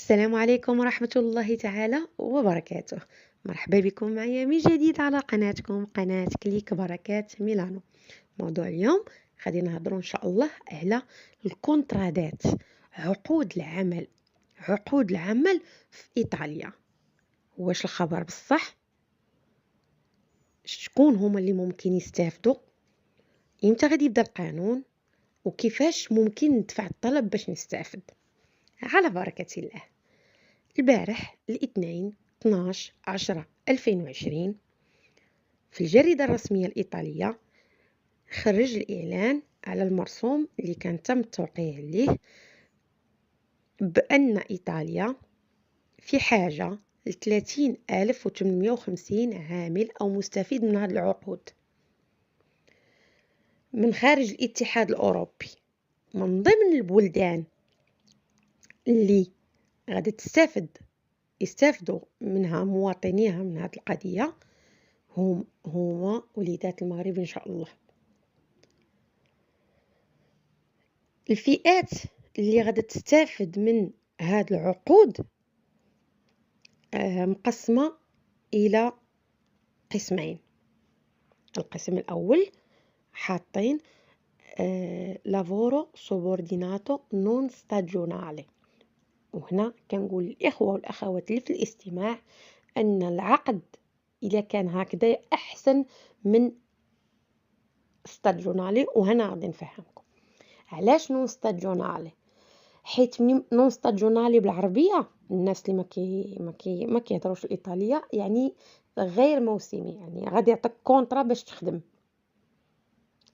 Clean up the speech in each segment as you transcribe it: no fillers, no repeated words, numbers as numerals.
السلام عليكم ورحمة الله تعالى وبركاته. مرحبا بكم معي من جديد على قناتكم قناة كليك بركات ميلانو. موضوع اليوم غادي نهضروا إن شاء الله على الكونترادات، عقود العمل في إيطاليا. واش الخبر بصح؟ شكون هما اللي ممكن يستافدوا؟ امتى غادي يبدا القانون؟ وكيفاش ممكن ندفع الطلب باش نستافد؟ على بركة الله. البارح الاثنين 12/10/2020 في الجريدة الرسمية الإيطالية خرج الإعلان على المرسوم اللي كان تم التوقيع عليه بأن إيطاليا في حاجة ل30,850 عامل أو مستفيد من هذه العقود من خارج الاتحاد الأوروبي. من ضمن البلدان اللي غادي يستافدوا منها مواطنيها من هذه القضية هما وليدات المغرب إن شاء الله. الفئات اللي غادي تستافد من هذه العقود مقسمة إلى قسمين. القسم الأول حاطين لافورو سوبورديناتو نون ستاجيونالي، وهنا كنقول الإخوة والأخوات اللي في الاستماع أن العقد إذا كان هكذا أحسن من ستاجيونالي. وهنا غادي نفهمكم علاش نون ستاجيونالي، حيت نون ستاجيونالي بالعربية الناس اللي ما كيهضروش الإيطالية يعني غير موسمي، يعني غادي يعطيك كونطرا باش تخدم.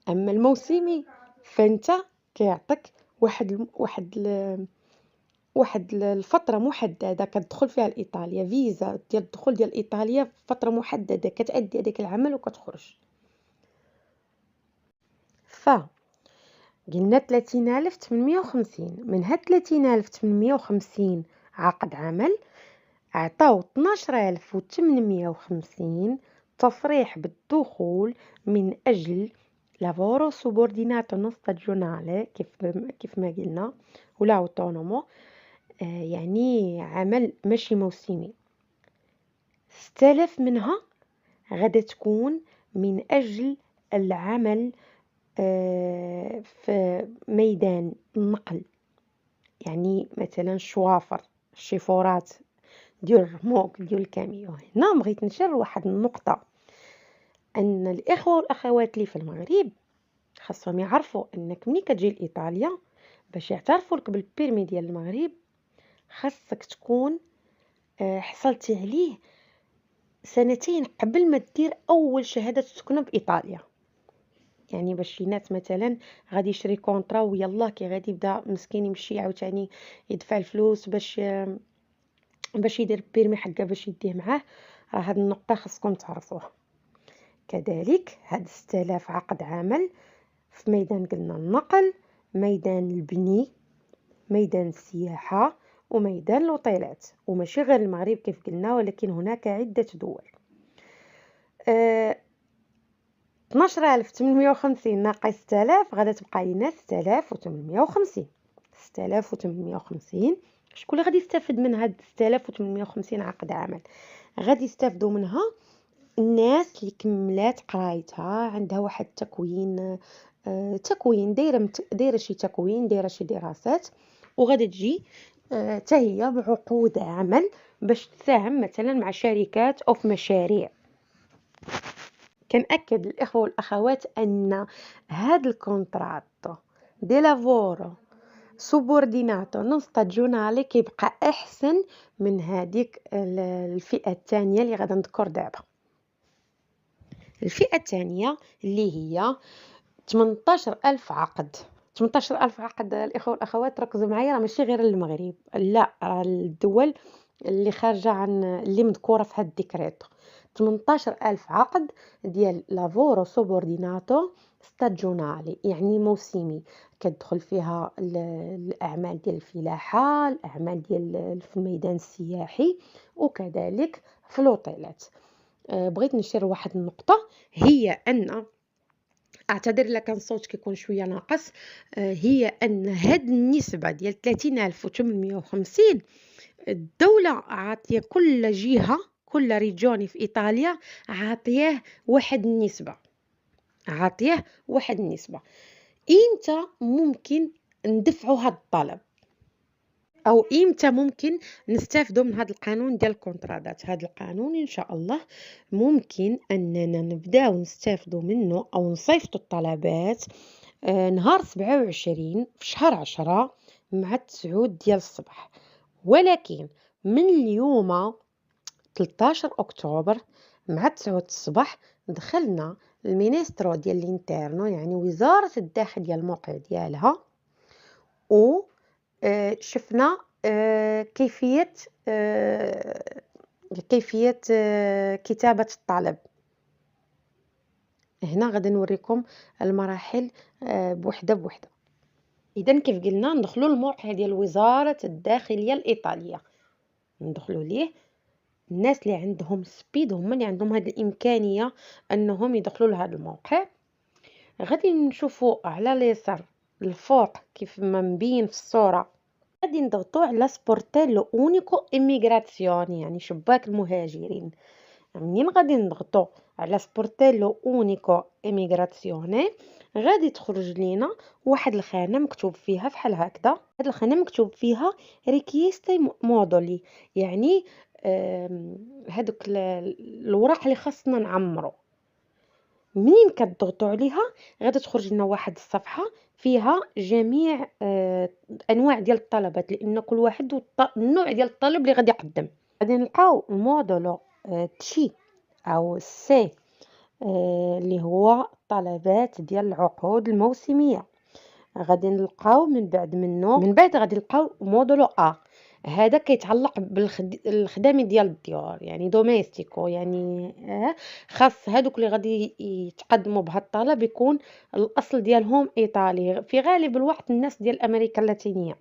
أما الموسمي فانت كيعطيك واحد الفترة محددة كتدخل فيها لإيطاليا، فيزا ديال الدخول ديال إيطاليا فترة محددة كتأدي هذاك العمل وكتخرج. قلنا 30,850 من هاد 30,850 عقد عمل عطاو 12,850 تصريح بالدخول من أجل لافورو سوبورديناتو نون ستاجيونالي كيف ما قلنا ولا اوتونومو، يعني عمل ماشي موسمي. 6,000 منها غادي تكون من أجل العمل في ميدان النقل، يعني مثلا الشيفورات ديال الرموك ديال الكاميون. هنا بغيت نشير واحد النقطة، أن الإخوة والأخوات اللي في المغرب خاصهم يعرفوا أنك ملي كتجي لإيطاليا باش يعترفوا لك بالبيرمي ديال المغرب خاصك تكون حصلتي عليه 2 قبل ما دير أول شهادة سكنة بإيطاليا. يعني باش شي ناس مثلا غادي يشري كونطرا ويلا كي غادي يبدا مسكين يمشي عاوتاني يدفع الفلوس باش يدير بيرمي حقه باش يديه معاه. هاد النقطة خاصكم تعرفوها. كذلك هاد 6,000 عقد عمل في ميدان قلنا النقل، ميدان البني، ميدان السياحة، وميدان الوطيلات، وماشي غير المغرب كيف قلنا ولكن هناك عدة دول. 12,850 ناقص 6,000 غادا تبقى لينا 6,850. 6,850 شكون اللي غادي يستافد من هاد 6,850 عقد عمل؟ غادي يستافدوا منها الناس اللي كملات قرايتها، عندها واحد تكوين دايره شي تكوين، دايره شي دراسات، وغادي تجي حتى هي بعقود عمل باش تساهم مثلا مع شركات او في مشاريع. كنأكد الإخوة والأخوات أن هاد الكونتراتو دي لافورو سوبورديناتو نون ستاجيونالي كيبقى أحسن من هذيك الفئة الثانية اللي غادا نذكر دابا. الفئة الثانية اللي هي 18,000 عقد. 18,000 عقد الإخوة والأخوات ركزوا معايا، راه ماشي غير المغرب، لا راه الدول اللي خارجة عن اللي مذكورة في هاد الديكريتو. 18,000 عقد ديال لافورو سوبورديناتو ستاجيونالي، يعني موسمي، كتدخل فيها الأعمال ديال الفلاحة، الأعمال ديال في الميدان السياحي، وكذلك في الأوتيلات. بغيت نشير واحد النقطة، هي أن اعتذر لك كان الصوت كيكون شويه ناقص، هي ان هاد النسبه ديال 30,850 الدولة عاطية كل جهة، كل ريجوني في إيطاليا عاطياه واحد النسبة، عاطياه واحد النسبة. إمتى ممكن ندفعوا هاد الطلب، أو إمتى ممكن نستافدوا من هذا القانون ديال الكونترادات؟ هذا القانون إن شاء الله ممكن أننا نبداو نستافدوا منه أو نصيفطوا الطلبات نهار 27 في شهر 10 مع 9 ديال الصباح. ولكن من اليوم 13 أكتوبر مع 9 الصباح دخلنا المينسترو ديال الانترنو، يعني وزارة الداخلية الموقع ديالها، و شفنا كيفية كتابة الطلب. هنا غادي نوريكم المراحل بوحدة بوحدة. إذا كيف قلنا ندخلوا الموقع ديال وزارة الداخلية الإيطالية، ندخلوا ليه. الناس اللي عندهم سبيد هما اللي عندهم هذه الإمكانية أنهم يدخلوا لهذا الموقع. غادي نشوفوا على اليسار الفوق كيف ما مبين في الصورة، غادي نضغطوا على سبورتيلو اونيكو إيميغراسيوني، يعني شباك المهاجرين. منين غادي نضغطوا على سبورتيلو اونيكو إيميغراسيوني غادي تخرج لينا واحد الخانه مكتوب فيها بحال هكذا. هاد الخانه مكتوب فيها ريكيستي مودولي، يعني هادوك الوراق اللي خاصنا نعمرو. منين كتضغطوا عليها غادي تخرج لنا واحد الصفحه فيها جميع انواع ديال الطلبات، لان كل واحد النوع ديال الطلب اللي غادي يقدم. غادي نلقاو المودولو تشي او سي اللي هو طلبات ديال العقود الموسميه. غادي نلقاو من بعد غادي نلقاو مودولو هذا كيتعلق بالخدمه ديال الديور، يعني دوميستيكو، يعني خاص هادوك اللي غادي يتقدموا بهذا الطلب يكون الاصل ديالهم ايطالي، في غالب الوقت الناس ديال امريكا اللاتينيه.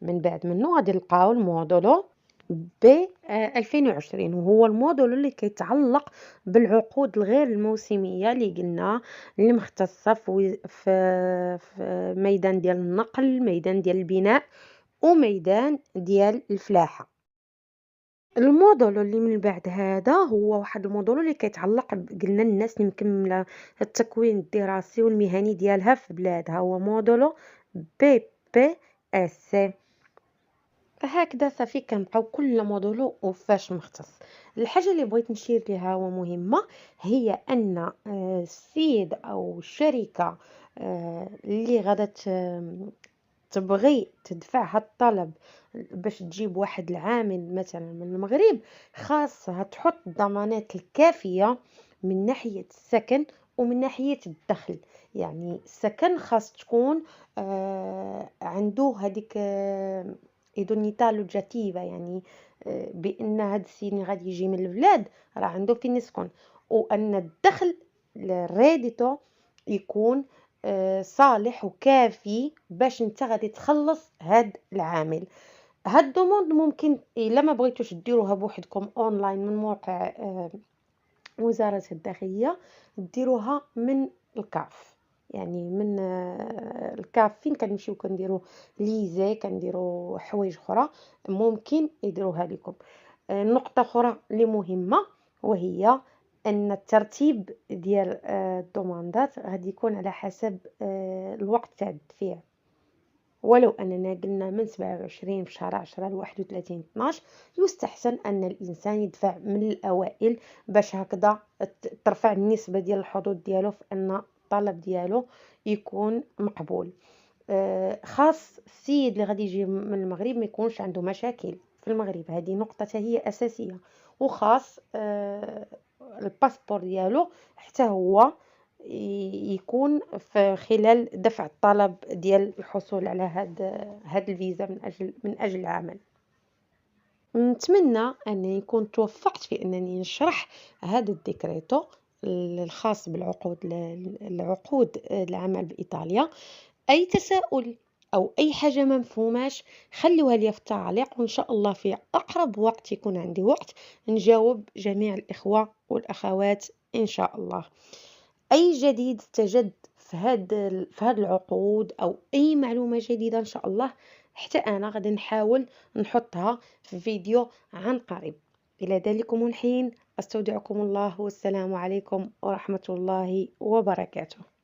من بعد منه غادي نلقاو المودولو ب 2020، وهو الموديل اللي كيتعلق بالعقود الغير الموسميه اللي قلنا اللي مختصه في ميدان ديال النقل، ميدان ديال البناء، وميدان ديال الفلاحه. الموديل اللي من بعد هذا هو واحد الموديل اللي كيتعلق قلنا الناس اللي مكمله التكوين الدراسي والمهني ديالها في بلادها، هو موديل بي بي اس. هكذا صافي كنبقاو كل موديل وفاش مختص. الحاجه اللي بغيت نشير ليها ومهمه هي ان السيد او الشركه اللي غادا تبغي تدفع هاد الطلب باش تجيب واحد العامل مثلا من المغرب، خاصها تحط الضمانات الكافيه من ناحيه السكن ومن ناحيه الدخل. يعني السكن خاص تكون عنده هذيك ايدونيتا لوجاتيفا، يعني بان هاد السيد غادي يجي من البلاد راه عنده فين يسكن، وان الدخل الريديتو يكون صالح وكافي باش انت غادي تخلص هاد العامل. هاد الدوموند ممكن الا ما بغيتوش ديروها بوحدكم اونلاين من موقع وزارة الداخلية، ديروها من الكاف، يعني من الكاف فين كنمشيو كنديرو ليزي، كنديرو حوايج اخرى ممكن يديروها لكم. نقطة اخرى اللي مهمة وهي ان الترتيب ديال الدوماندات غادي يكون على حسب الوقت تاع الدفع. ولو اننا قلنا من 27 في شهر 10 ل 31 12 يستحسن ان الانسان يدفع من الاوائل باش هكذا ترفع النسبه ديال الحظوظ ديالو في ان الطلب ديالو يكون مقبول. خاص السيد اللي غادي يجي من المغرب ما يكونش عنده مشاكل في المغرب، هذه نقطه هي اساسيه. وخاص الباسبور ديالو حتى هو يكون في خلال دفع الطلب ديال الحصول على هاد الفيزا من اجل العمل. نتمنى انني يكون توفقت في انني نشرح هذا الديكريتو الخاص بالعقود العمل بايطاليا. اي تساؤل او اي حاجه ما مفهوماش خلوها لي في التعليق، وان شاء الله في اقرب وقت يكون عندي وقت نجاوب جميع الاخوه والاخوات ان شاء الله. أي جديد استجد في هاد العقود أو أي معلومة جديدة إن شاء الله، حتى أنا غادي نحاول نحطها في فيديو عن قريب. إلى ذلكم الحين أستودعكم الله، والسلام عليكم ورحمة الله وبركاته.